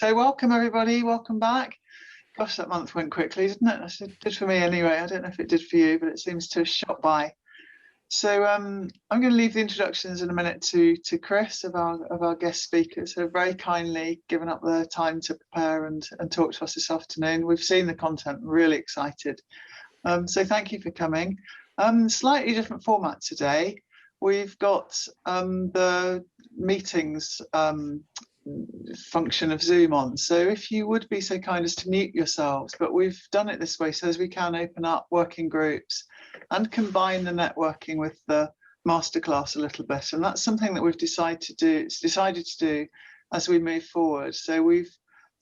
So welcome everybody, welcome back. Gosh, that month went quickly, didn't it? It did for me anyway. I don't know if it did for you, but it seems to have shot by. So I'm going to leave the introductions in a minute to Chris, of our guest speakers, who have very kindly given up their time to prepare and talk to us this afternoon. We've seen the content, really excited. So thank you for coming. Slightly different format today. We've got the meetings function of Zoom on. So if you would be so kind as to mute yourselves, but we've done it this way so as we can open up working groups and combine the networking with the masterclass a little bit. And that's something that we've decided to do as we move forward. So we've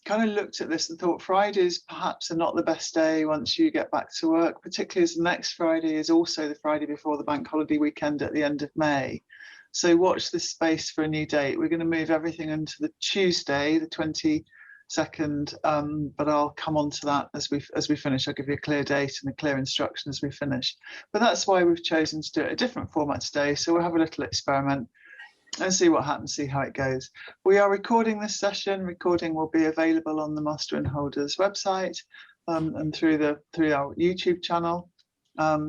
kind of looked at this and thought Fridays perhaps are not the best day once you get back to work, particularly as the next Friday is also the Friday before the bank holiday weekend at the end of May. So watch this space for a new date. We're going to move everything into the Tuesday, the 22nd, but I'll come on to that as we finish. I'll give you a clear date and a clear instruction as we finish. But that's why we've chosen to do it a different format today. So we'll have a little experiment and see what happens, see how it goes. We are recording this session. Recording will be available on the Master Innholders website and through our YouTube channel.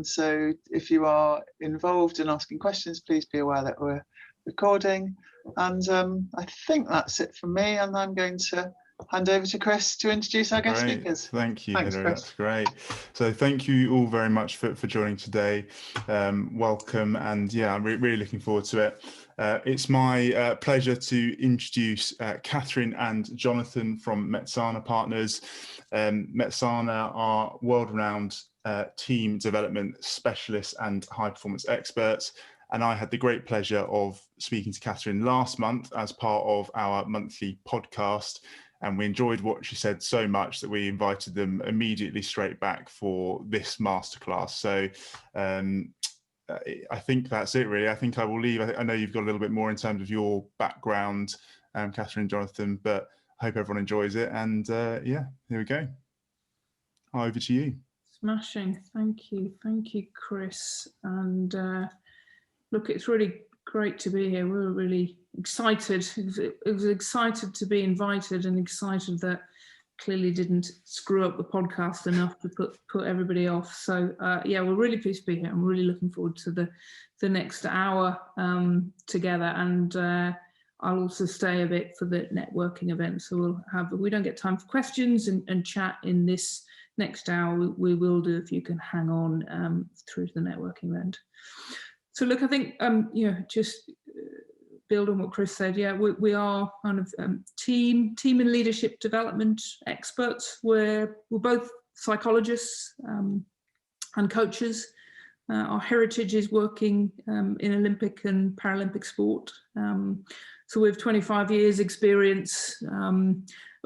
So if you are involved in asking questions, please be aware that we're recording. And I think that's it from me. And I'm going to hand over to Chris to introduce our guest speakers. Thank you, Thanks, Hilary. Chris. That's great. So thank you all very much for joining today. Welcome. And yeah, I'm really looking forward to it. It's my pleasure to introduce Catherine and Jonathan from Metsana Partners. Metsana are world-renowned team development specialists and high-performance experts. And I had the great pleasure of speaking to Catherine last month as part of our monthly podcast. And we enjoyed what she said so much that we invited them immediately straight back for this masterclass. So I think that's it, really. I think I will leave. I know you've got a little bit more in terms of your background, Catherine and Jonathan, but I hope everyone enjoys it. And yeah, here we go. Over to you. Smashing. Thank you, Chris. And look, it's really great to be here. We were really excited. It was excited to be invited and excited that clearly didn't screw up the podcast enough to put everybody off. So yeah, we're really pleased to be here. I'm really looking forward to the next hour together. And I'll also stay a bit for the networking event. So we don't get time for questions and chat in this next hour. We will do if you can hang on through to the networking event. So look, I think, just build on what Chris said. Yeah, we are kind of team and leadership development experts. We're both psychologists and coaches. Our heritage is working in Olympic and Paralympic sport. So we have 25 years experience.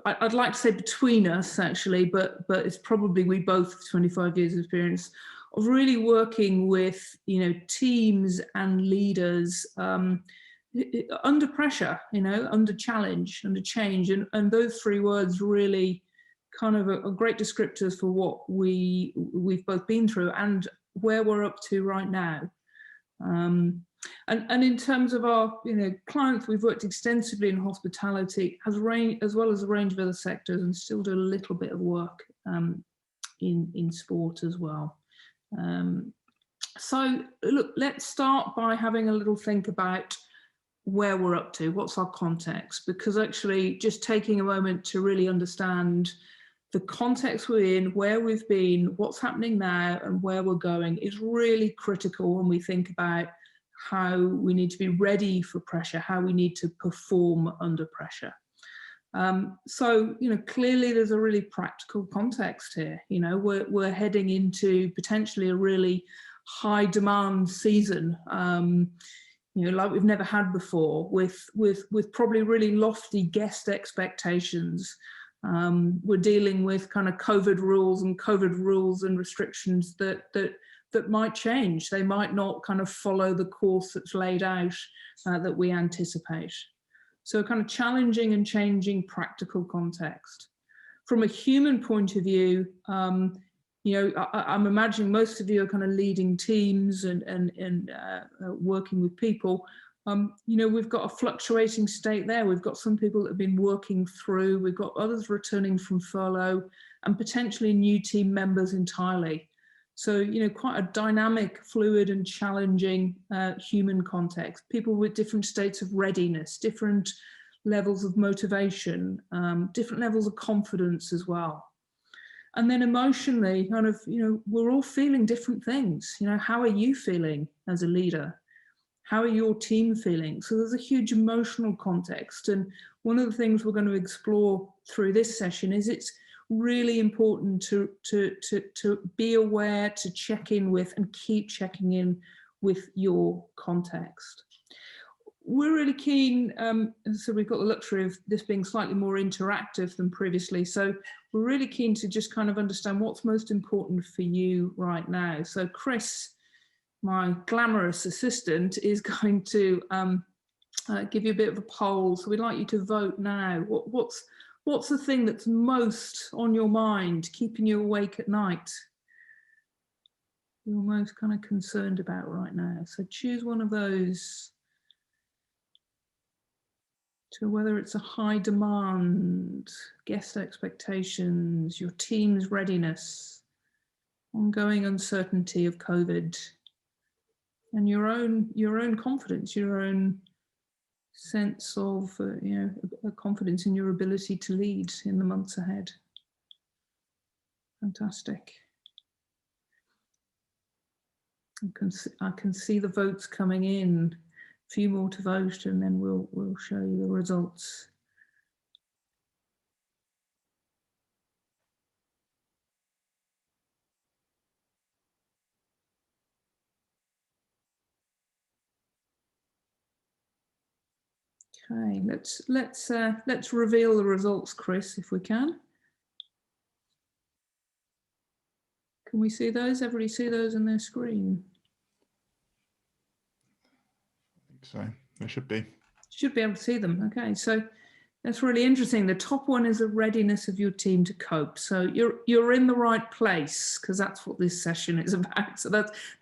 I'd like to say between us, actually, but it's probably we both have 25 years experience of really working with, teams and leaders under pressure, under challenge, under change. And those three words really kind of are great descriptors for what we've both been through and where we're up to right now. And in terms of our clients, we've worked extensively in hospitality as well as a range of other sectors, and still do a little bit of work in sport as well. So look, let's start by having a little think about where we're up to, what's our context, because actually just taking a moment to really understand the context we're in, where we've been, what's happening now, and where we're going is really critical when we think about how we need to be ready for pressure, how we need to perform under pressure. So, clearly there's a really practical context here. We're heading into potentially a really high demand season, like we've never had before, with probably really lofty guest expectations. We're dealing with kind of COVID rules and restrictions that might change. They might not kind of follow the course that's laid out that we anticipate. So kind of challenging and changing practical context. From a human point of view, I'm imagining most of you are kind of leading teams and working with people. We've got a fluctuating state there. We've got some people that have been working through, we've got others returning from furlough, and potentially new team members entirely. So, quite a dynamic, fluid and challenging human context. People with different states of readiness, different levels of motivation, different levels of confidence as well. And then emotionally, we're all feeling different things. How are you feeling as a leader? How are your team feeling? So there's a huge emotional context. And one of the things we're going to explore through this session is it's really important to be aware, to check in with and keep checking in with your context. We're really keen, so we've got the luxury of this being slightly more interactive than previously. So we're really keen to just kind of understand what's most important for you right now. So Chris, my glamorous assistant, is going to give you a bit of a poll. So we'd like you to vote now. What's the thing that's most on your mind, keeping you awake at night? You're most kind of concerned about right now. So choose one of those. To whether it's a high demand, guest expectations, your team's readiness, ongoing uncertainty of COVID, and your own confidence, your own sense of a confidence in your ability to lead in the months ahead. Fantastic. I can see the votes coming in. A few more to vote, and then we'll show you the results. Okay, let's reveal the results, Chris, if we can. Can we see those? Everybody see those on their screen? I think so. There should be. Should be able to see them. Okay, so that's really interesting. The top one is the readiness of your team to cope. So you're in the right place, because that's what this session is about. So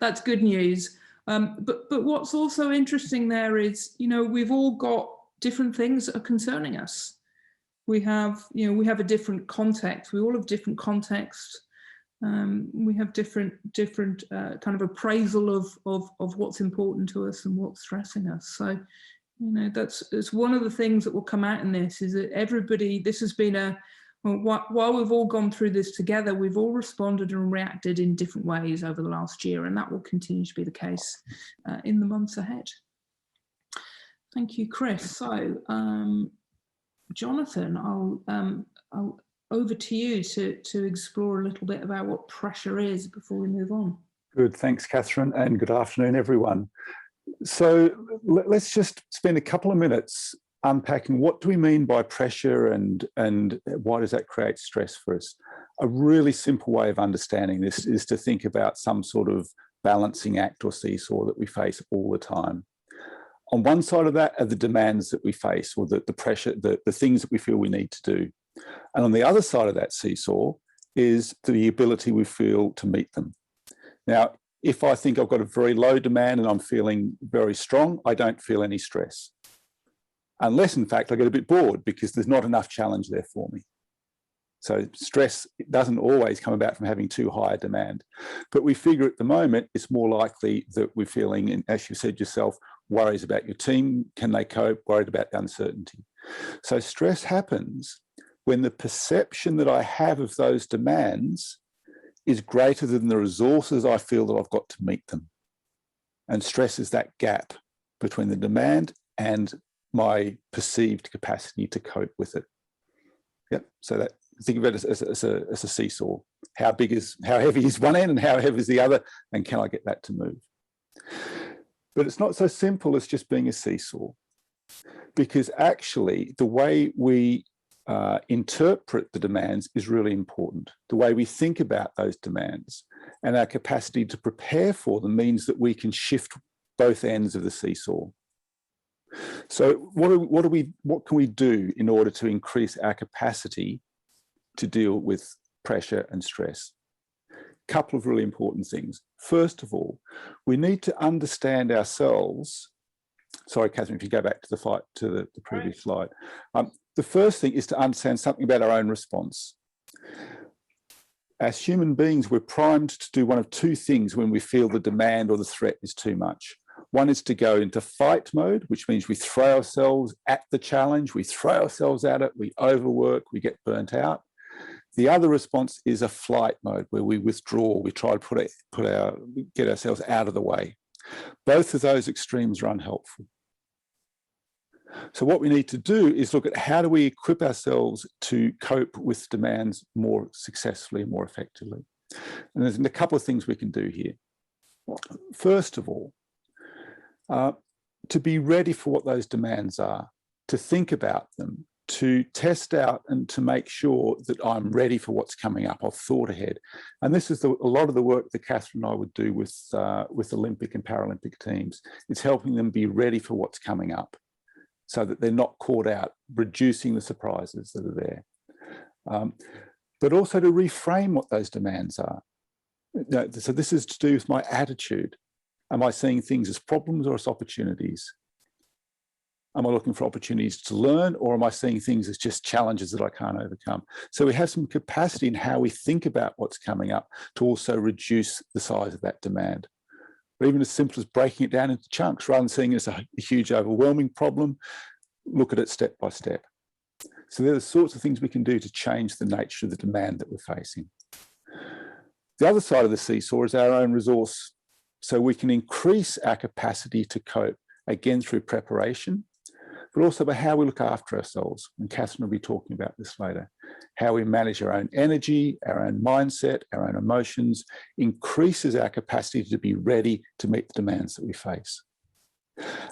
that's good news. But what's also interesting there is, we've all got different things that are concerning us. We have a different context. We all have different context. We have different kind of appraisal of what's important to us and what's stressing us. So, it's one of the things that will come out in this, is that everybody, this has been while we've all gone through this together, we've all responded and reacted in different ways over the last year, and that will continue to be the case in the months ahead. Thank you, Chris. So, Jonathan, I'll over to you to explore a little bit about what pressure is before we move on. Good, thanks, Catherine, and good afternoon, everyone. So let's just spend a couple of minutes unpacking what do we mean by pressure and why does that create stress for us. A really simple way of understanding this is to think about some sort of balancing act or seesaw that we face all the time. On one side of that are the demands that we face, or the pressure, the things that we feel we need to do. And on the other side of that seesaw is the ability we feel to meet them. Now, if I think I've got a very low demand and I'm feeling very strong, I don't feel any stress. Unless, in fact, I get a bit bored because there's not enough challenge there for me. So stress doesn't always come about from having too high a demand. But we figure at the moment it's more likely that we're feeling, and as you said yourself, worries about your team, can they cope, worried about the uncertainty. So stress happens when the perception that I have of those demands is greater than the resources I feel that I've got to meet them. And stress is that gap between the demand and my perceived capacity to cope with it. Yep. So that, think of it as a seesaw. How heavy is one end and how heavy is the other, and can I get that to move? But it's not so simple as just being a seesaw, because actually the way we interpret the demands is really important. The way we think about those demands and our capacity to prepare for them means that we can shift both ends of the seesaw. So what can we do in order to increase our capacity to deal with pressure and stress? A couple of really important things. First of all, we need to understand ourselves Sorry, Catherine, if you go back to the previous slide. The first thing is to understand something about our own response. As human beings, we're primed to do one of two things when we feel the demand or the threat is too much. One is to go into fight mode, which means we throw ourselves at the challenge, we throw ourselves at it, we overwork, we get burnt out. The other response is a flight mode, where we withdraw, we try to get ourselves out of the way. Both of those extremes are unhelpful. So what we need to do is look at how do we equip ourselves to cope with demands more successfully, more effectively. And there's a couple of things we can do here. First of all, to be ready for what those demands are, to think about them, to test out and to make sure that I'm ready for what's coming up. I've thought ahead. And this is a lot of the work that Catherine and I would do with Olympic and Paralympic teams. It's helping them be ready for what's coming up so that they're not caught out, reducing the surprises that are there. But also to reframe what those demands are. So this is to do with my attitude. Am I seeing things as problems or as opportunities? Am I looking for opportunities to learn, or am I seeing things as just challenges that I can't overcome? So we have some capacity in how we think about what's coming up to also reduce the size of that demand. Or even as simple as breaking it down into chunks, rather than seeing it as a huge overwhelming problem, look at it step by step. So there are the sorts of things we can do to change the nature of the demand that we're facing. The other side of the seesaw is our own resource. So we can increase our capacity to cope, again through preparation, but also by how we look after ourselves. And Catherine will be talking about this later. How we manage our own energy, our own mindset, our own emotions, increases our capacity to be ready to meet the demands that we face.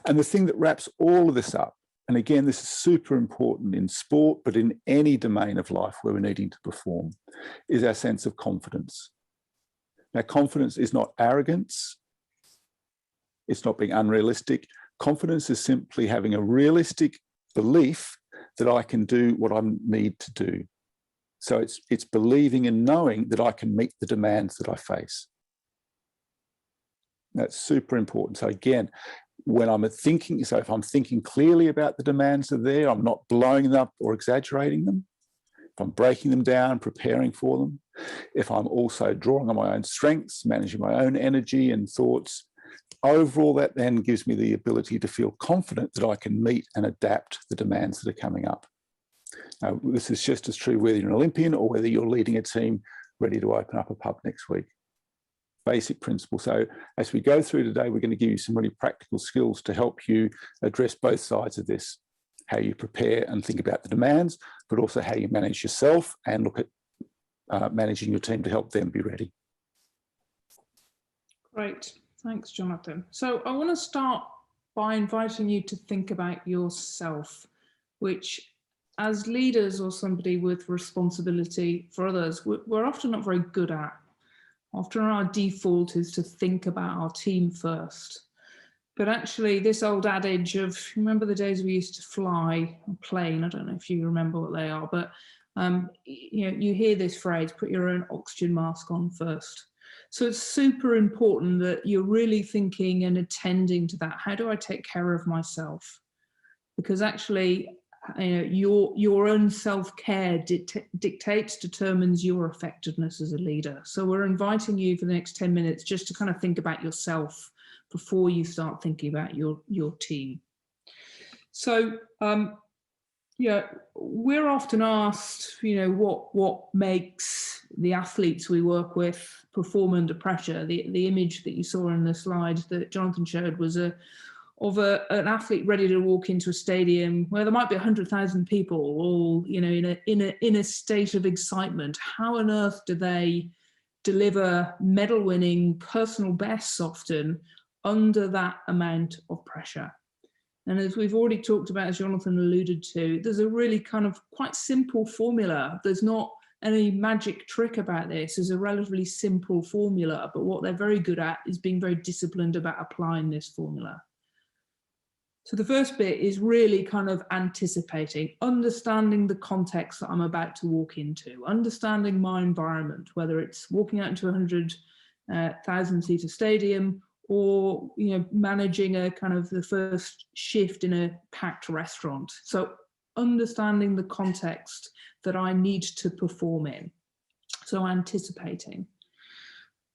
And the thing that wraps all of this up, and again, this is super important in sport, but in any domain of life where we're needing to perform, is our sense of confidence. Now, confidence is not arrogance. It's not being unrealistic. Confidence is simply having a realistic belief that I can do what I need to do. So it's believing and knowing that I can meet the demands that I face. That's super important. So again, when I'm thinking, so if I'm thinking clearly about the demands that are there, I'm not blowing them up or exaggerating them. If I'm breaking them down, preparing for them. If I'm also drawing on my own strengths, managing my own energy and thoughts, overall, that then gives me the ability to feel confident that I can meet and adapt the demands that are coming up. Now, this is just as true whether you're an Olympian or whether you're leading a team ready to open up a pub next week. Basic principle. So as we go through today, we're going to give you some really practical skills to help you address both sides of this. How you prepare and think about the demands, but also how you manage yourself and look at managing your team to help them be ready. Great. Thanks, Jonathan. So I want to start by inviting you to think about yourself, which as leaders or somebody with responsibility for others, we're often not very good at. Often our default is to think about our team first. But actually this old adage of, remember the days we used to fly a plane, I don't know if you remember what they are, but you hear this phrase, put your own oxygen mask on first. So it's super important that you're really thinking and attending to that. How do I take care of myself? Because actually, your own self-care determines your effectiveness as a leader. So we're inviting you for the next 10 minutes just to kind of think about yourself before you start thinking about your team. So we're often asked, what makes the athletes we work with perform under pressure. The image that you saw in the slide that Jonathan showed was of an athlete ready to walk into a stadium where there might be 100,000 people, all in a state of excitement. How on earth do they deliver medal-winning personal bests often under that amount of pressure? And as we've already talked about, as Jonathan alluded to, there's a really kind of quite simple formula. There's not any magic trick about this. There's a relatively simple formula, but what they're very good at is being very disciplined about applying this formula. So the first bit is really kind of anticipating, understanding the context that I'm about to walk into, understanding my environment, whether it's walking out into a 100,000-seater stadium or managing a kind of the first shift in a packed restaurant. So understanding the context that I need to perform in, so anticipating.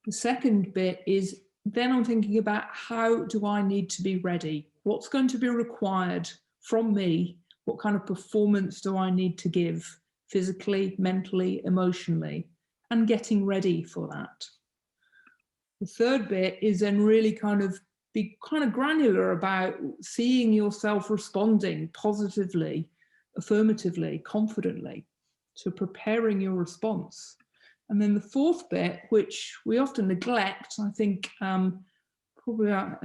The second bit is then I'm thinking about, how do I need to be ready? What's going to be required from me? What kind of performance do I need to give, physically, mentally, emotionally, and getting ready for that. The third bit is then really be granular about seeing yourself responding positively, affirmatively, confidently, so preparing your response. And then the fourth bit, which we often neglect, I think, I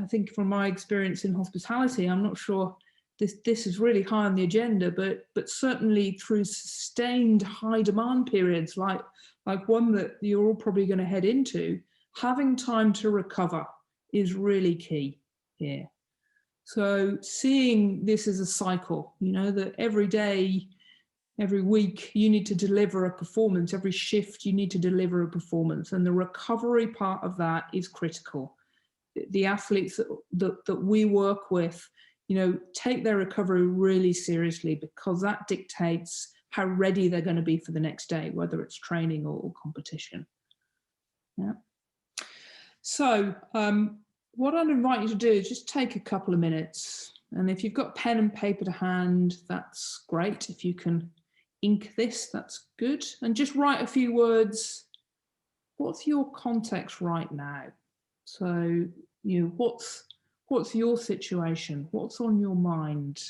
think from my experience in hospitality, I'm not sure this is really high on the agenda, but certainly through sustained high demand periods, like one that you're all probably going to head into, having time to recover is really key here. So seeing this as a cycle, that every day, every week, you need to deliver a performance. Every shift, you need to deliver a performance. And the recovery part of that is critical. The athletes that we work with, take their recovery really seriously, because that dictates how ready they're going to be for the next day, whether it's training or competition. Yeah. So what I'd invite you to do is just take a couple of minutes. And if you've got pen and paper to hand, that's great. If you can ink this, that's good. And just write a few words. What's your context right now? So, what's your situation? What's on your mind?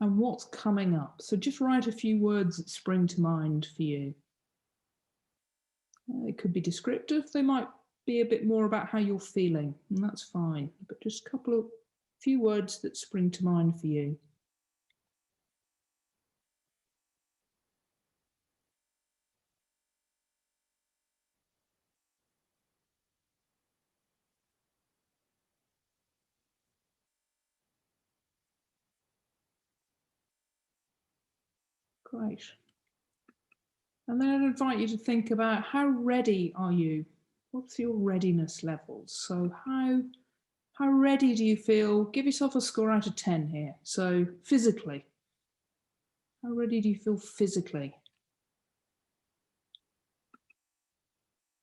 And what's coming up? So just write a few words that spring to mind for you. It could be descriptive. They might be a bit more about how you're feeling, and that's fine. But just a few words that spring to mind for you. Great. And then I'd invite you to think about, how ready are you? What's your readiness levels? So how ready do you feel? Give yourself a score out of 10 here. So physically, how ready do you feel physically?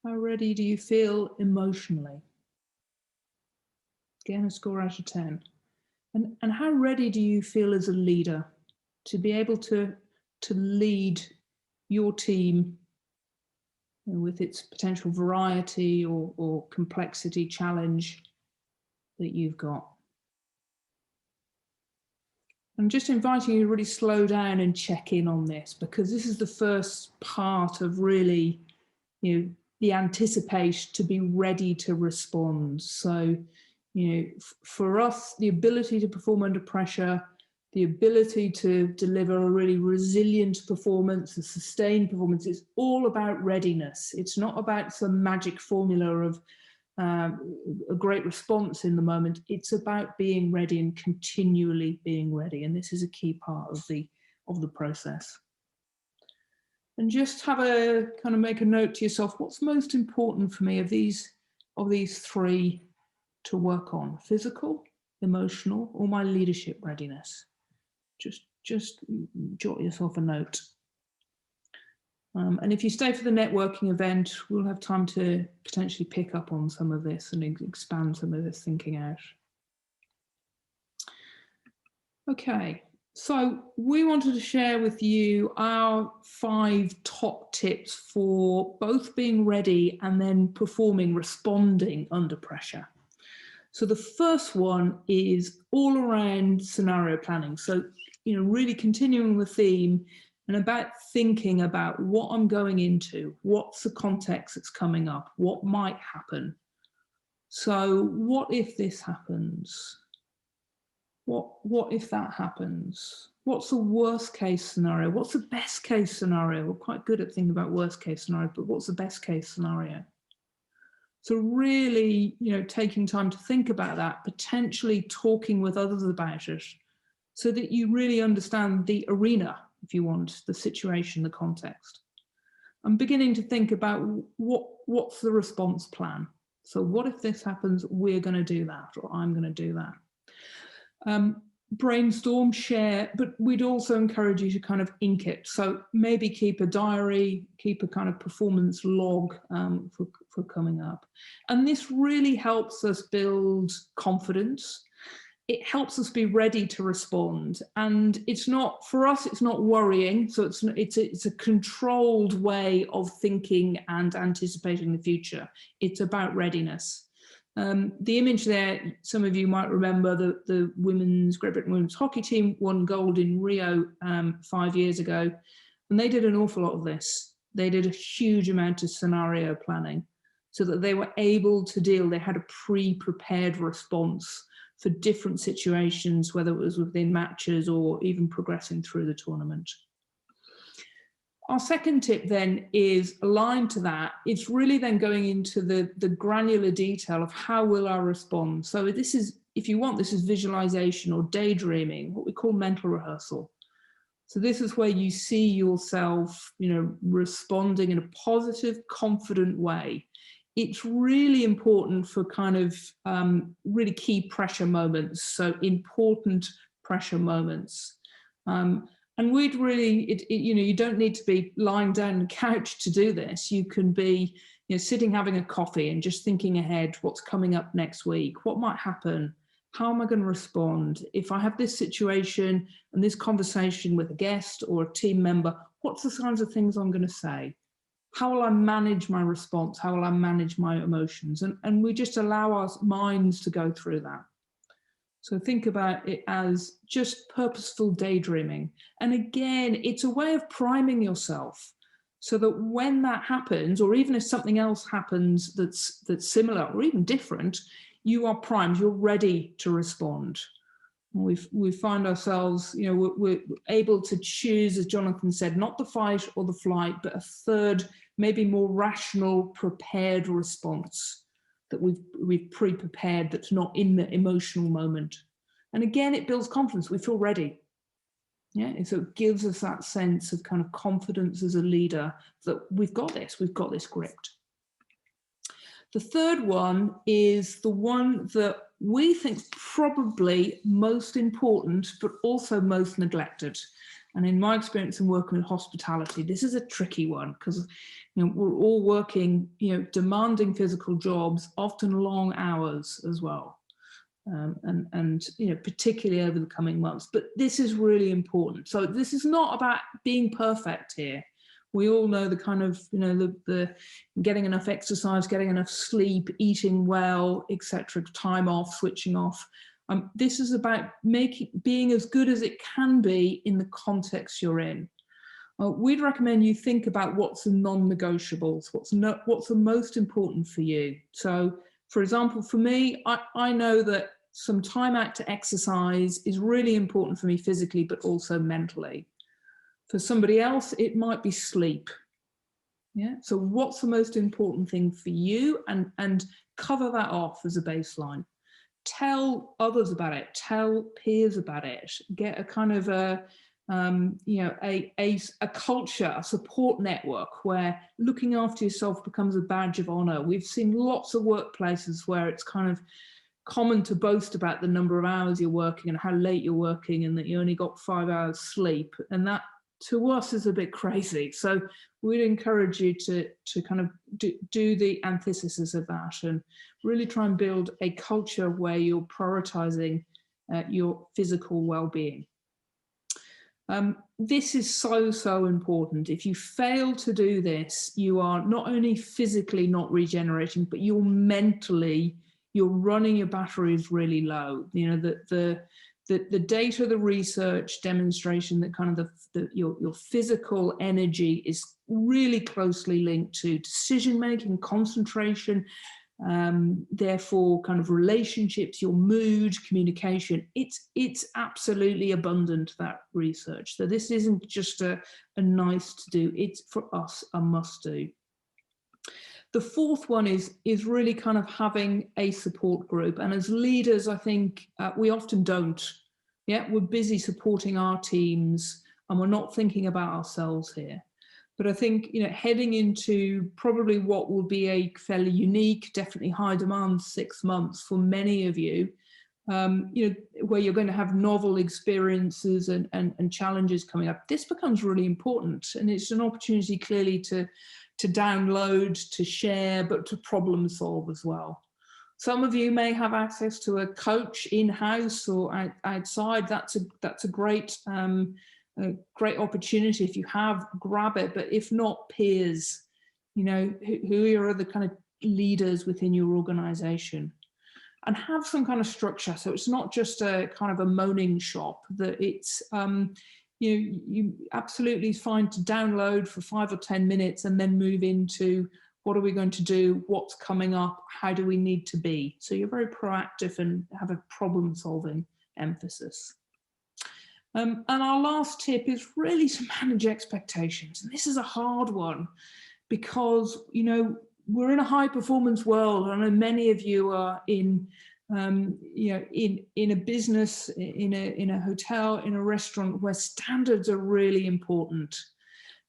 How ready do you feel emotionally? Again, a score out of 10. And how ready do you feel as a leader to be able to lead your team with its potential variety or complexity challenge that you've got? I'm just inviting you to really slow down and check in on this, because this is the first part of really, the anticipation to be ready to respond. So, for us, the ability to perform under pressure, the ability to deliver a really resilient performance, a sustained performance, it's all about readiness. It's not about some magic formula of a great response in the moment. It's about being ready and continually being ready. And this is a key part of the process. And just make a note to yourself, what's most important for me of these three to work on: physical, emotional, or my leadership readiness? Just jot yourself a note. And if you stay for the networking event, we'll have time to potentially pick up on some of this and expand some of this thinking out. Okay, so we wanted to share with you our 5 top tips for both being ready and then performing, responding under pressure. So the first one is all around scenario planning. So, really continuing the theme and about thinking about what I'm going into, what's the context that's coming up, what might happen. So what if this happens? What if that happens? What's the worst case scenario? What's the best case scenario? We're quite good at thinking about worst case scenario, but what's the best case scenario? So really, taking time to think about that, potentially talking with others about it, so that you really understand the arena, if you want, the situation, the context. I'm beginning to think about what's the response plan? So what if this happens? We're going to do that, or I'm going to do that. Brainstorm, share, but we'd also encourage you to kind of ink it. So maybe keep a diary, keep a kind of performance log for coming up. And this really helps us build confidence. It helps us be ready to respond. And it's not, for us, it's not worrying. So it's a controlled way of thinking and anticipating the future. It's about readiness. The image there, some of you might remember the Great Britain women's hockey team won gold in Rio 5 years ago, and they did an awful lot of this. They did a huge amount of scenario planning so that they were able to deal, they had a pre-prepared response for different situations, whether it was within matches or even progressing through the tournament. Our second tip then is aligned to that. It's really then going into the granular detail of how will I respond. So this is, if you want, this is visualization or daydreaming, what we call mental rehearsal. So this is where you see yourself, responding in a positive, confident way. It's really important for kind of really key pressure moments. So important pressure moments. And we'd really, you don't need to be lying down on the couch to do this. You can be, sitting having a coffee and just thinking ahead, what's coming up next week, what might happen, how am I going to respond? If I have this situation and this conversation with a guest or a team member, what's the kinds of things I'm going to say? How will I manage my response? How will I manage my emotions? And we just allow our minds to go through that. So think about it as just purposeful daydreaming. And again, it's a way of priming yourself so that when that happens, or even if something else happens that's similar or even different, you are primed, you're ready to respond. We find ourselves, we're able to choose, as Jonathan said, not the fight or the flight, but a third, maybe more rational, prepared response that we've pre-prepared, that's not in the emotional moment. And again, it builds confidence. We feel ready. Yeah, and so it gives us that sense of kind of confidence as a leader that we've got this gripped. The third one is the one that we think is probably most important, but also most neglected. And in my experience in working with hospitality, this is a tricky one because we're all working, demanding physical jobs, often long hours as well. And particularly over the coming months. But this is really important. So this is not about being perfect here. We all know the kind of, the getting enough exercise, getting enough sleep, eating well, etc., time off, switching off. This is about being as good as it can be in the context you're in. We'd recommend you think about what's the non-negotiables, what's the most important for you. So, for example, for me, I know that some time out to exercise is really important for me physically, but also mentally. For somebody else, it might be sleep. Yeah. So what's the most important thing for you, and cover that off as a baseline. Tell others about it. Tell peers about it. Get a kind of a culture, a support network where looking after yourself becomes a badge of honor. We've seen lots of workplaces where it's kind of common to boast about the number of hours you're working and how late you're working and that you only got 5 hours sleep. And that to us is a bit crazy. So we'd encourage you to kind of do the antithesis of that and really try and build a culture where you're prioritizing your physical well-being. This is so important. If you fail to do this, you are not only physically not regenerating, but you're mentally, you're running your batteries really low. The data, the research demonstration that kind of your physical energy is really closely linked to decision-making, concentration, therefore kind of relationships, your mood, communication. It's absolutely abundant, that research. So this isn't just a nice to do, it's for us a must do. The fourth one is really kind of having a support group. And as leaders, I think we often don't. Yeah, we're busy supporting our teams and we're not thinking about ourselves here. But I think, you know, heading into probably what will be a fairly unique, definitely high demand 6 months for many of you, you know, where you're going to have novel experiences and challenges coming up, this becomes really important. And it's an opportunity clearly to download, to share, but to problem solve as well. Some of you may have access to a coach in-house or outside. That's a great great opportunity. If you have, grab it. But if not, peers, you know, who are the kind of leaders within your organization, and have some kind of structure. So it's not just a kind of a moaning shop, that it's, you absolutely fine to download for 5 or 10 minutes and then move into what are we going to do, what's coming up, how do we need to be. So you're very proactive and have a problem solving emphasis. And our last tip is really to manage expectations. And this is a hard one because, you know, we're in a high performance world. I know many of you are in, you know, in a business, in a hotel, in a restaurant where standards are really important.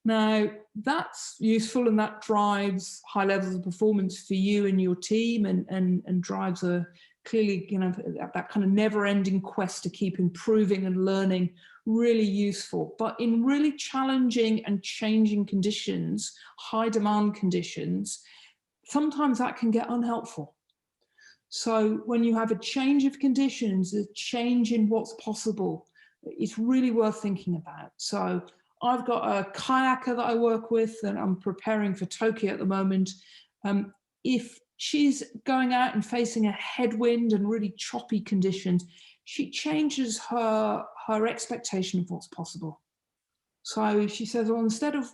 Now, that's useful and that drives high levels of performance for you and your team, and drives a clearly, you know, that kind of never-ending quest to keep improving and learning, really useful. But in really challenging and changing conditions, high demand conditions, sometimes that can get unhelpful. So when you have a change of conditions, a change in what's possible, it's really worth thinking about. So I've got a kayaker that I work with, and I'm preparing for Tokyo at the moment. If she's going out and facing a headwind and really choppy conditions, she changes her expectation of what's possible. So she says, well, instead of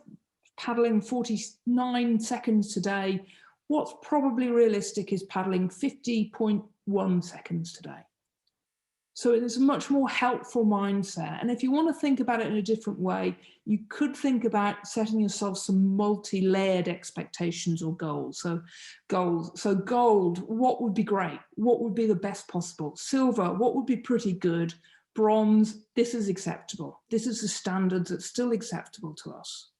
paddling 49 seconds today, what's probably realistic is paddling 50.1 seconds today. So it's a much more helpful mindset. And if you want to think about it in a different way, you could think about setting yourself some multi-layered expectations or goals. So gold, what would be great? What would be the best possible? Silver, what would be pretty good? Bronze, this is acceptable. This is the standards that's still acceptable to us.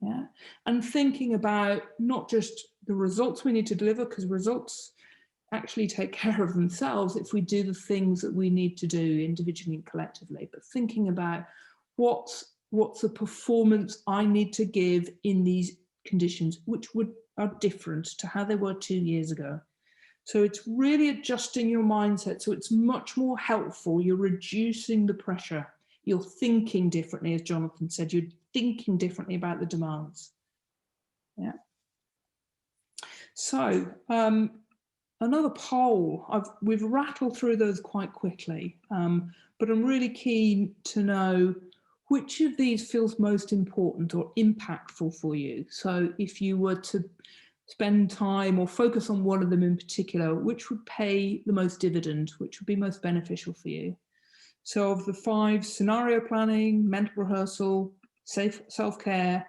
Yeah. And thinking about not just the results we need to deliver, because results actually take care of themselves if we do the things that we need to do individually and collectively, but thinking about what's the performance I need to give in these conditions, which are different to how they were 2 years ago. So it's really adjusting your mindset so it's much more helpful. You're reducing the pressure. You're thinking differently, as Jonathan said. You're thinking differently about the demands. Yeah. So another poll, we've rattled through those quite quickly, but I'm really keen to know which of these feels most important or impactful for you. So if you were to spend time or focus on one of them in particular, which would pay the most dividend, which would be most beneficial for you? So of the 5, scenario planning, mental rehearsal, self-care,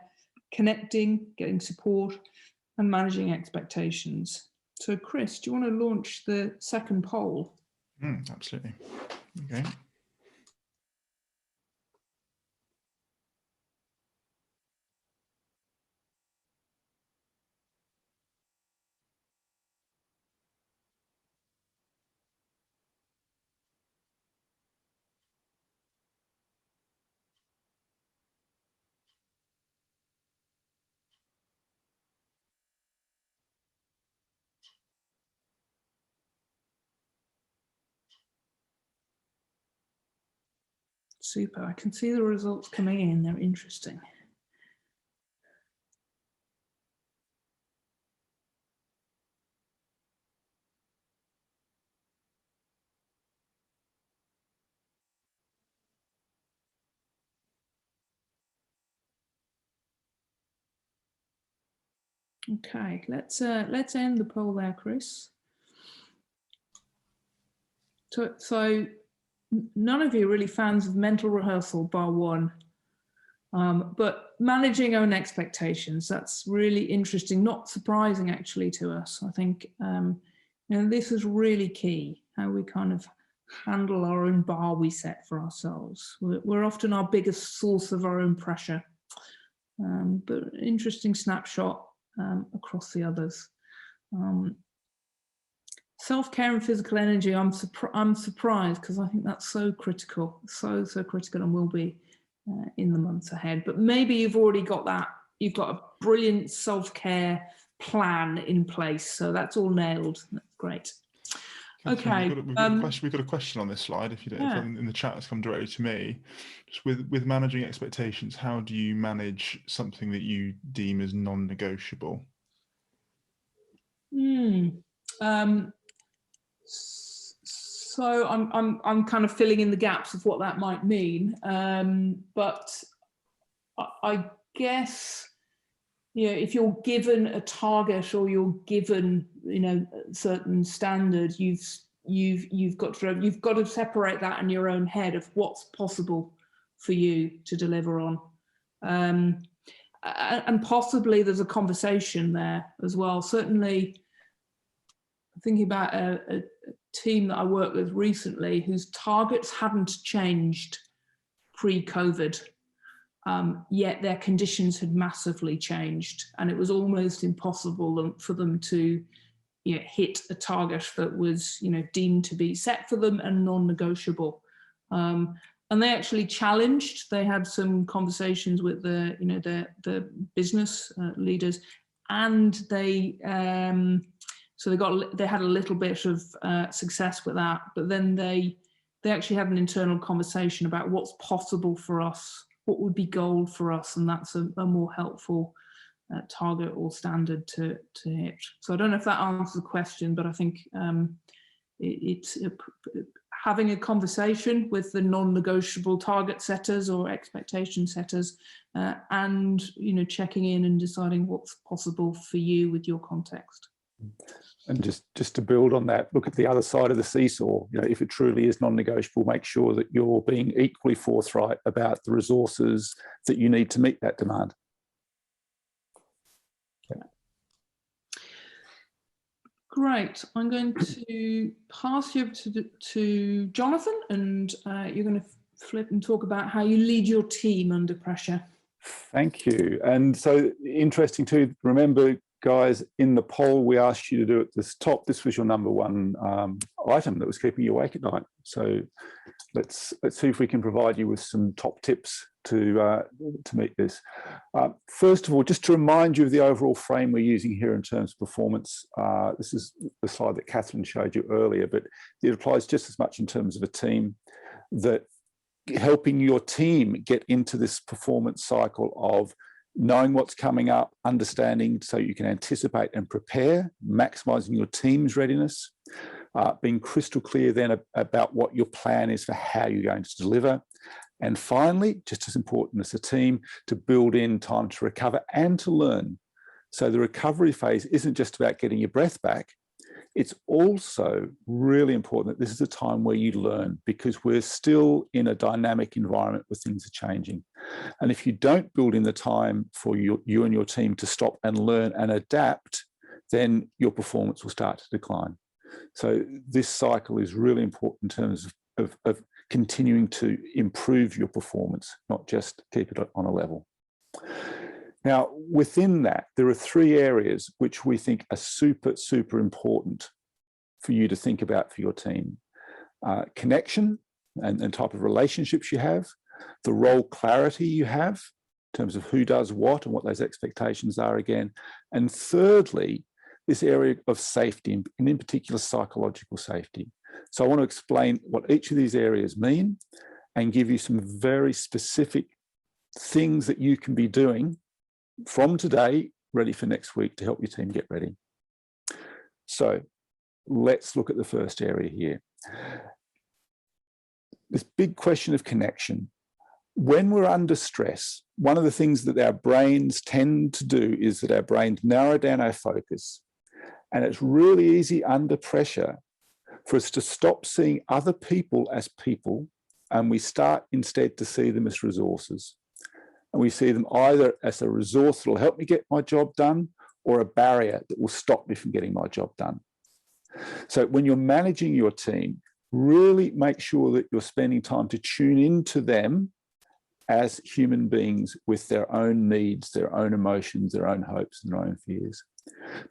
connecting, getting support, and managing expectations. So Chris, do you want to launch the second poll? Absolutely. Okay. Super. I can see the results coming in. They're interesting. Okay, let's end the poll there, Chris. So none of you are really fans of mental rehearsal, bar one. But managing own expectations, that's really interesting, not surprising actually to us. I think you know, this is really key, how we kind of handle our own bar we set for ourselves. We're often our biggest source of our own pressure. but interesting snapshot across the others. Self-care and physical energy, I'm surprised, because I think that's so critical, so critical, and will be in the months ahead. But maybe you've already got that. You've got a brilliant self-care plan in place, so that's all nailed. That's great. Okay. We've got a question on this slide. If you don't, Yeah. in the chat, it's come directly to me. Just with managing expectations, how do you manage something that you deem as non-negotiable? So I'm kind of filling in the gaps of what that might mean, but I guess, you know, if you're given a target or you're given, you know, a certain standard, you've got to separate that in your own head of what's possible for you to deliver on, and possibly there's a conversation there as well. Certainly, thinking about a team that I worked with recently whose targets hadn't changed pre-COVID. Yet their conditions had massively changed, and it was almost impossible for them to, you know, hit a target that was, you know, deemed to be set for them and non-negotiable. And they actually challenged. They had some conversations with the, you know, the business leaders, and they they had a little bit of success with that. But then they actually had an internal conversation about what's possible for us. What would be gold for us, and that's a more helpful target or standard to hit. So I don't know if that answers the question, but I think it's having a conversation with the non-negotiable target setters or expectation setters, and, you know, checking in and deciding what's possible for you with your context. And just to build on that, look at the other side of the seesaw. You know, if it truly is non-negotiable, make sure that you're being equally forthright about the resources that you need to meet that demand. Yeah. Great. I'm going to pass you over to Jonathan, and you're going to flip and talk about how you lead your team under pressure. Thank you. And so interesting to remember, guys, in the poll we asked you to do at this top, this was your number one item that was keeping you awake at night. So let's see if we can provide you with some top tips to meet this. First of all, just to remind you of the overall frame we're using here in terms of performance. This is the slide that Catherine showed you earlier, but it applies just as much in terms of a team, that helping your team get into this performance cycle of knowing what's coming up, understanding so you can anticipate and prepare, maximizing your team's readiness, being crystal clear then about what your plan is for how you're going to deliver. And finally, just as important as a team, to build in time to recover and to learn. So the recovery phase isn't just about getting your breath back. It's also really important that this is a time where you learn, because we're still in a dynamic environment where things are changing. And if you don't build in the time for you and your team to stop and learn and adapt, then your performance will start to decline. So this cycle is really important in terms of continuing to improve your performance, not just keep it on a level. Now, within that, there are three areas which we think are super important for you to think about for your team. Connection and type of relationships you have, the role clarity you have in terms of who does what and what those expectations are again. And thirdly, this area of safety, and in particular, psychological safety. So I want to explain what each of these areas mean and give you some very specific things that you can be doing from today, ready for next week, to help your team get ready. So let's look at the first area here. This big question of connection. When we're under stress, one of the things that our brains tend to do is that our brains narrow down our focus. And it's really easy under pressure for us to stop seeing other people as people, and we start instead to see them as resources. And we see them either as a resource that will help me get my job done, or a barrier that will stop me from getting my job done. So when you're managing your team, really make sure that you're spending time to tune into them as human beings with their own needs, their own emotions, their own hopes and their own fears.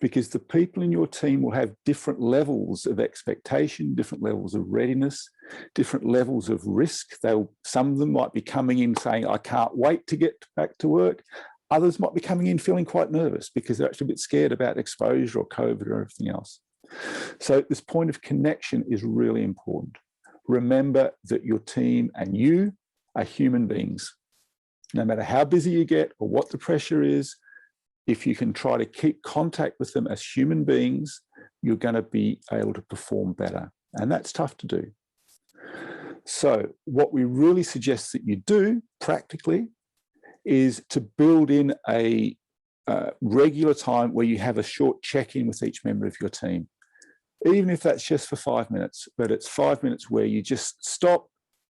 Because the people in your team will have different levels of expectation, different levels of readiness, different levels of risk. Some of them might be coming in saying, I can't wait to get back to work. Others might be coming in feeling quite nervous because they're actually a bit scared about exposure or COVID or everything else. So this point of connection is really important. Remember that your team and you are human beings. No matter how busy you get or what the pressure is, if you can try to keep contact with them as human beings, you're going to be able to perform better. And that's tough to do. So what we really suggest that you do practically is to build in a regular time where you have a short check-in with each member of your team. Even if that's just for 5 minutes, but it's 5 minutes where you just stop,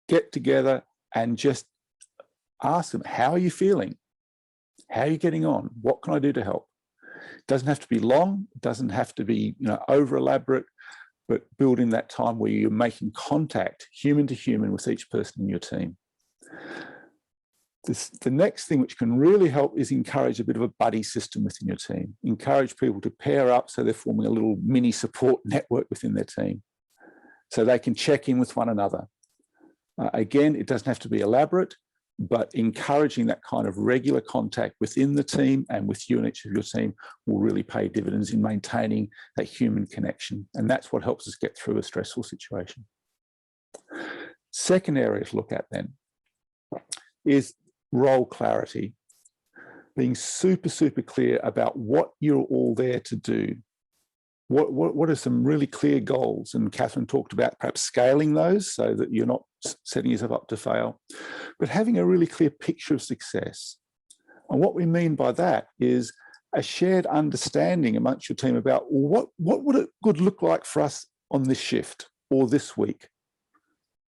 get together and just ask them, how are you feeling? How are you getting on? What can I do to help? It doesn't have to be long. It doesn't have to be over elaborate, but build in that time where you're making contact, human to human, with each person in your team. The next thing which can really help is encourage a bit of a buddy system within your team. Encourage people to pair up so they're forming a little mini support network within their team so they can check in with one another. Again, it doesn't have to be elaborate, but encouraging that kind of regular contact within the team and with you and each of your team will really pay dividends in maintaining that human connection. And that's what helps us get through a stressful situation. Second area to look at then is role clarity. Being super, super clear about what you're all there to do. What are some really clear goals? And Catherine talked about perhaps scaling those so that you're not setting yourself up to fail, but having a really clear picture of success. And what we mean by that is a shared understanding amongst your team about what would it could look like for us on this shift or this week?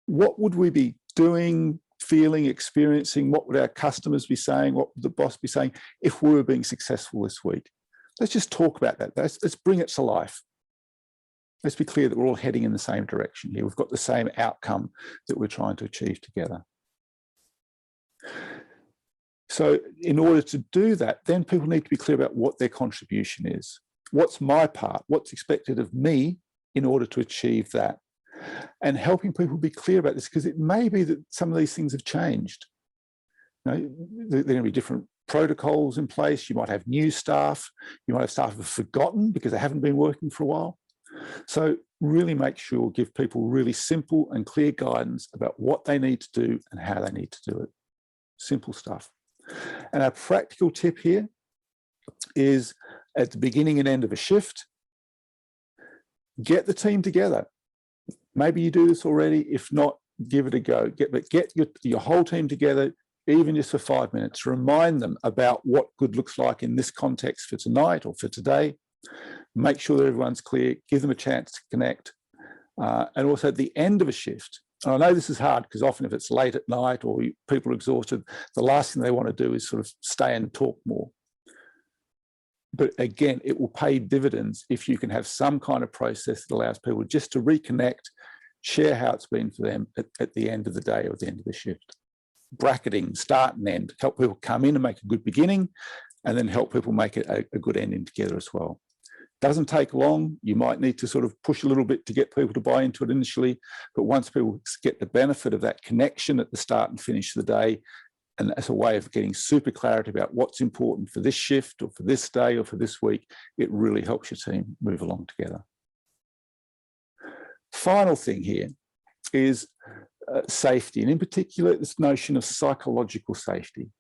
What would we be doing, feeling, experiencing? What would our customers be saying? What would the boss be saying if we were being successful this week? Let's just talk about that. Let's bring it to life. Let's be clear that we're all heading in the same direction here. We've got the same outcome that we're trying to achieve together. So in order to do that, then people need to be clear about what their contribution is. What's my part? What's expected of me in order to achieve that? And helping people be clear about this, because it may be that some of these things have changed. There are going to be different protocols in place. You might have new staff. You might have staff who have forgotten because they haven't been working for a while. So really make sure, give people really simple and clear guidance about what they need to do and how they need to do it. Simple stuff. And our practical tip here is at the beginning and end of a shift, get the team together. Maybe you do this already. If not, give it a go. Get your whole team together, even just for 5 minutes. Remind them about what good looks like in this context for tonight or for today. Make sure that everyone's clear. Give them a chance to connect. And also at the end of a shift, and I know this is hard because often if it's late at night or people are exhausted, the last thing they want to do is sort of stay and talk more. But again, it will pay dividends if you can have some kind of process that allows people just to reconnect, share how it's been for them at the end of the day or at the end of the shift. Bracketing, start and end, help people come in and make a good beginning, and then help people make it a good ending together as well. Doesn't take long. You might need to sort of push a little bit to get people to buy into it initially, but once people get the benefit of that connection at the start and finish of the day, and as a way of getting super clarity about what's important for this shift or for this day or for this week, it really helps your team move along together. Final thing here is safety, and in particular, this notion of psychological safety.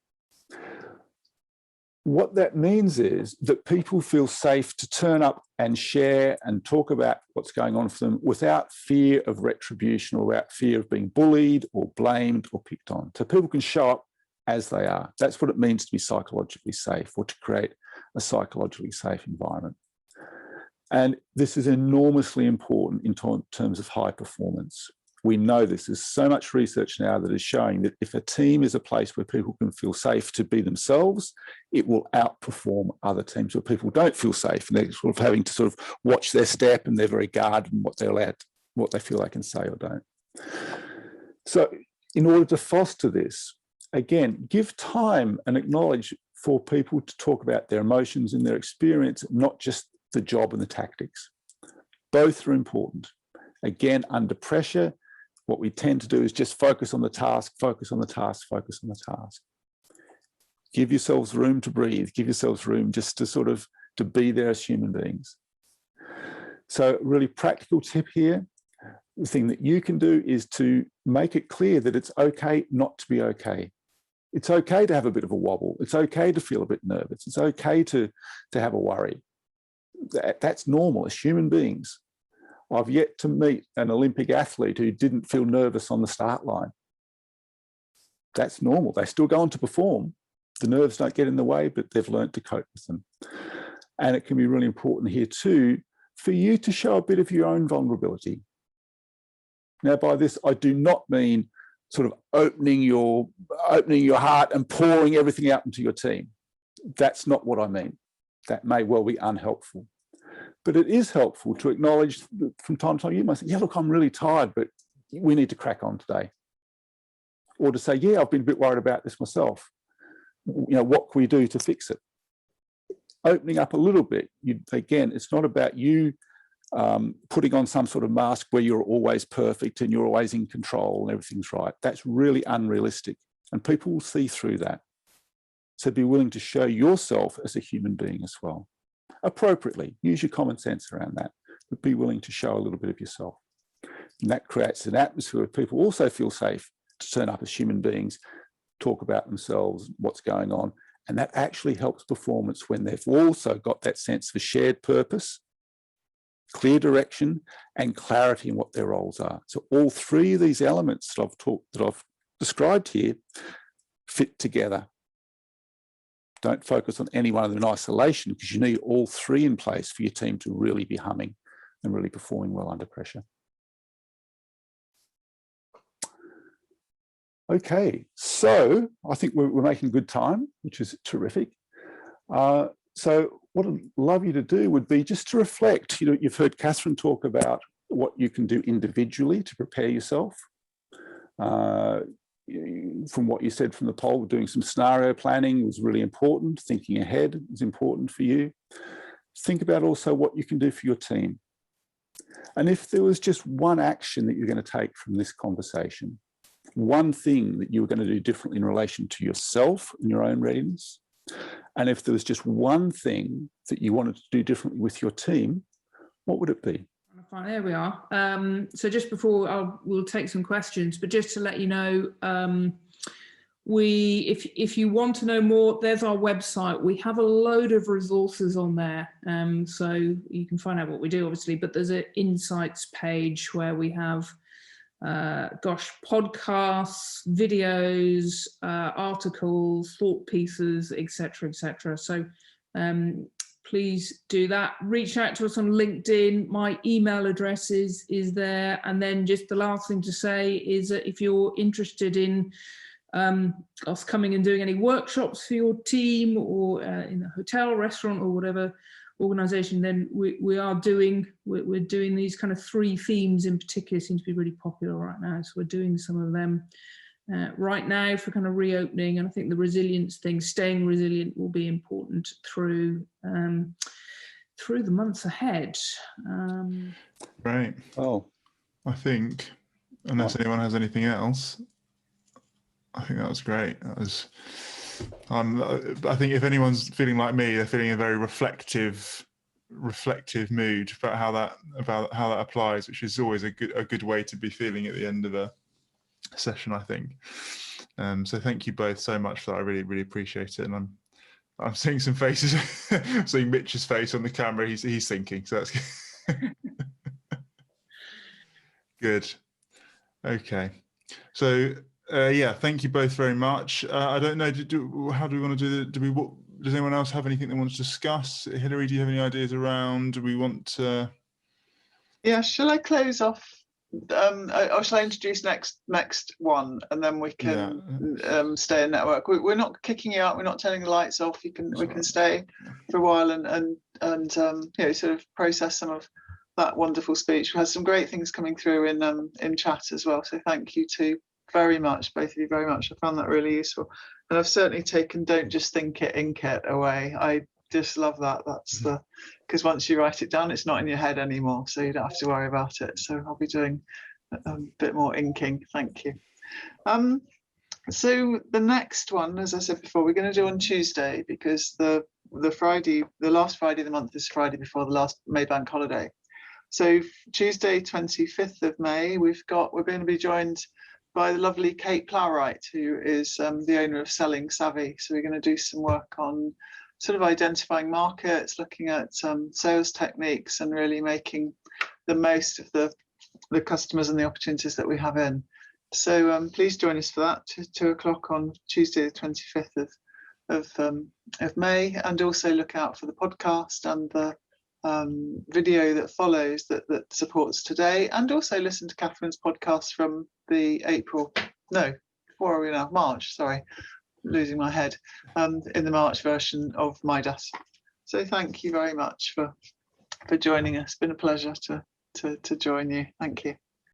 What that means is that people feel safe to turn up and share and talk about what's going on for them without fear of retribution or without fear of being bullied or blamed or picked on. So people can show up as they are. That's what it means to be psychologically safe, or to create a psychologically safe environment. And this is enormously important in terms of high performance. We know this. There's so much research now that is showing that if a team is a place where people can feel safe to be themselves, it will outperform other teams where people don't feel safe and they're sort of having to sort of watch their step and they're very guarded in what they're allowed, what they feel they can say or don't. So in order to foster this, Again, give time and acknowledge for people to talk about their emotions and their experience, not just the job and the tactics. Both are important. Again, under pressure, what we tend to do is just focus on the task, focus on the task, focus on the task. Give yourselves room to breathe, give yourselves room just to sort of to be there as human beings. So really practical tip here, the thing that you can do is to make it clear that it's okay not to be okay. It's okay to have a bit of a wobble. It's okay to feel a bit nervous. It's okay to have a worry. That's normal as human beings. I've yet to meet an Olympic athlete who didn't feel nervous on the start line. That's normal. They still go on to perform. The nerves don't get in the way, but they've learned to cope with them. And it can be really important here too, for you to show a bit of your own vulnerability. Now, by this, I do not mean sort of opening your heart and pouring everything out into your team. That's not what I mean. That may well be unhelpful. But it is helpful to acknowledge that from time to time you might say, yeah, look, I'm really tired, but we need to crack on today. Or to say, yeah, I've been a bit worried about this myself. What can we do to fix it? Opening up a little bit. Again, it's not about you putting on some sort of mask where you're always perfect and you're always in control and everything's right. That's really unrealistic. And people will see through that. So be willing to show yourself as a human being as well. Appropriately, use your common sense around that, but be willing to show a little bit of yourself. And that creates an atmosphere where people also feel safe to turn up as human beings, talk about themselves, what's going on. And that actually helps performance when they've also got that sense of a shared purpose, clear direction, and clarity in what their roles are. So all three of these elements that I've described here fit together. Don't focus on any one of them in isolation, because you need all three in place for your team to really be humming and really performing well under pressure. Okay, so I think we're making good time, which is terrific. So what I'd love you to do would be just to reflect. You've heard Catherine talk about what you can do individually to prepare yourself. From what you said from the poll, doing some scenario planning was really important. Thinking ahead is important for you. Think about also what you can do for your team. And if there was just one action that you're going to take from this conversation, one thing that you were going to do differently in relation to yourself and your own readiness, and if there was just one thing that you wanted to do differently with your team, what would it be? There we are. So just before we'll take some questions, but just to let you know, if you want to know more, there's our website. We have a load of resources on there, so you can find out what we do, obviously. But there's an insights page where we have, podcasts, videos, articles, thought pieces, etc., etc. So please do that. Reach out to us on LinkedIn. My email address is there. And then just the last thing to say is that if you're interested in us coming and doing any workshops for your team, or in a hotel, restaurant, or whatever organization, then we're doing these kind of 3 themes in particular. Seem to be really popular right now. So we're doing some of them right now for kind of reopening. And I think the resilience thing, staying resilient, will be important through the months ahead. Great. Oh, I think, unless anyone has anything else, I think that was great. That was. I think if anyone's feeling like me, they're feeling a very reflective mood about how that applies, which is always a good way to be feeling at the end of a session, I think. So thank you both so much for that. I really, really appreciate it. And I'm seeing some faces. I'm seeing Mitch's face on the camera. He's thinking. So that's good. Okay. So. Yeah, thank you both very much. I don't know, how do we want to do does anyone else have anything they want to discuss? Hilary, do you have any ideas around? Do we want to? Yeah, shall I close off? Or shall I introduce next one, and then we can stay in network? We're not kicking you out. We're not turning the lights off. We can stay for a while and sort of process some of that wonderful speech. We had some great things coming through in chat as well. So thank you to very much, both of you very much. I found that really useful. And I've certainly taken "don't just think it, ink it" away. I just love that. That's because once you write it down, it's not in your head anymore, so you don't have to worry about it. So I'll be doing a bit more inking. Thank you. So the next one, as I said before, we're going to do on Tuesday, because the last Friday of the month is Friday before the last May bank holiday. So Tuesday, 25th of May, we're going to be joined by the lovely Kate Plowright, who is the owner of Selling Savvy. So we're going to do some work on sort of identifying markets, looking at sales techniques, and really making the most of the customers and the opportunities that we have in. So please join us for that, 2 o'clock on Tuesday, the 25th of May, and also look out for the podcast and the video that follows that supports today, and also listen to Catherine's podcast from the March, sorry, losing my head, in the March version of Midas. So thank you very much for joining us. It's been a pleasure to join you. Thank you.